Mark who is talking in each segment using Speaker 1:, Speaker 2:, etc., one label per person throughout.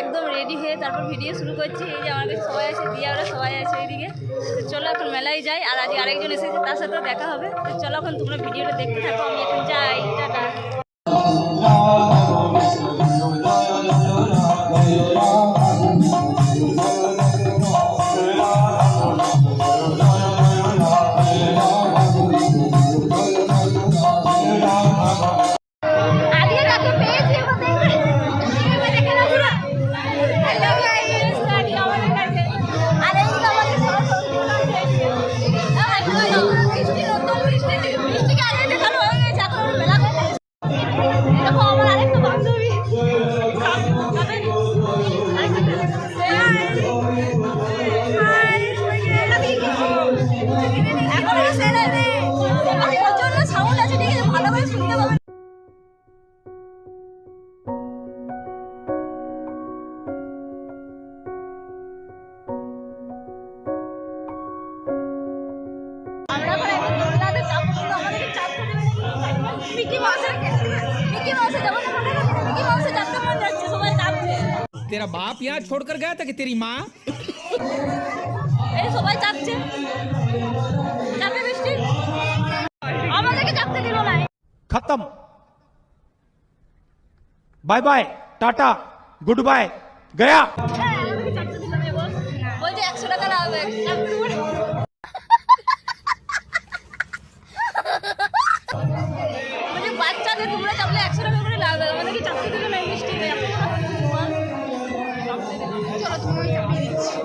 Speaker 1: একদম রেডি হয়ে তারপর ভিডিও শুরু করছি। এই যে আমার কাছে সবাই আছে, দিয়া ওরা সবাই আছে এইদিকে। তো চলো এখন মেলায় যাই, আর আজকে আরেকজন এসেছে তার সাথেও দেখা হবে। তো চলো এখন তোমরা ভিডিওটা দেখতে থাকো, আমি এখন যাই, টাটা।
Speaker 2: तेरा बाप यहाँ छोड़कर गया था कि तेरी माँ?
Speaker 1: সবাই চাপছে, চাপে বৃষ্টি আমাদেরকে চাপতে দিল না।
Speaker 3: खत्म, बाय बाय, टाटा, गुड बाय, गया।
Speaker 1: বলছে 100 টাকা লাগবে, বাচ্চাদের তোমরা চাপলে 100 টাকা করে লাগবে, আমাদেরকে চাপতে দিল না বৃষ্টি। চলো তোমাকে চাপিয়ে দিচ্ছি।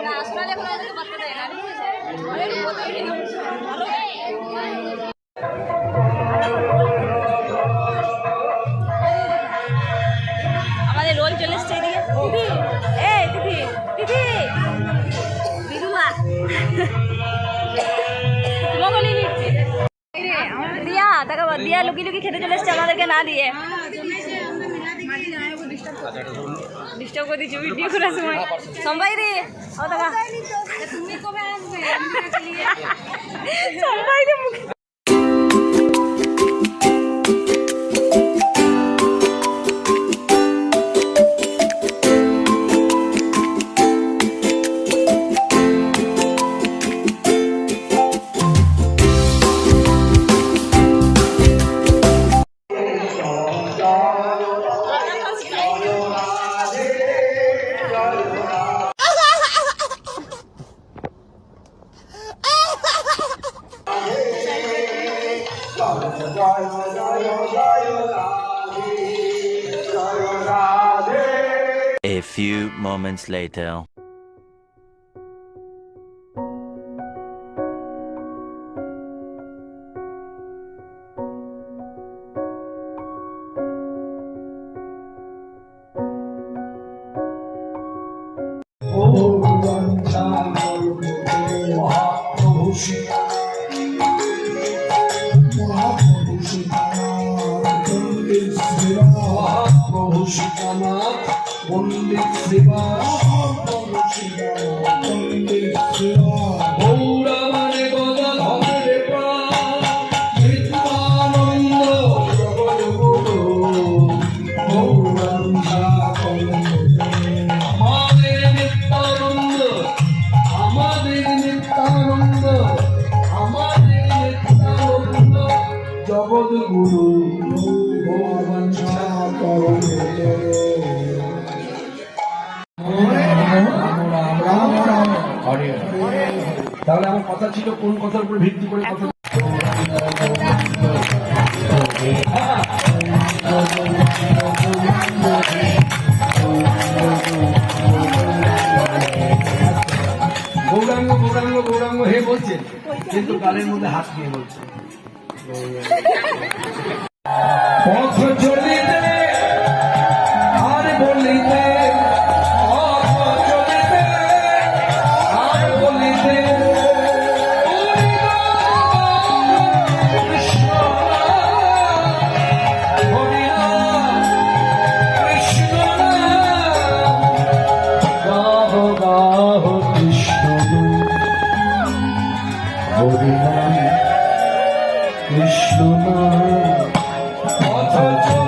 Speaker 1: না অস্ট্রেলিয়া কোনো আজকে বাচ্চা দেয় না আরে বোতল কিনে ভালো আমাদের রোল চলে এসছে এদিকে দিদি এই দিদি দিদি দিদুমা তোমাকে নিয়ে নিচ্ছি দিয়া দেখো দিয়া লুকি লুকি খেতে চলে এসছে আমাদেরকে না দিয়ে ডিস্টার্ব করে দিচ্ছি ভিডিও করার সময় সম্পাই দি ও দেখা তুমি কবে আসবে সম্পাই দি
Speaker 4: A few moments later.
Speaker 5: জগৎগুরু তাহলে আমার কথা ছিল কোন কথার উপর ভিত্তি করে কথা গৌরাঙ্গ গৌরাঙ্গ গৌরাঙ্গ হে বলছেন কিন্তু গালের মধ্যে হাত দিয়ে বলছেন পথ চলিতে আর বলিতে পথ চলিতে আর বলিতে কৃষ্ণ হরিনাম কৃষ্ণ গাহ গাহ কৃষ্ণ হরিনাম কৃষ্ণ পথ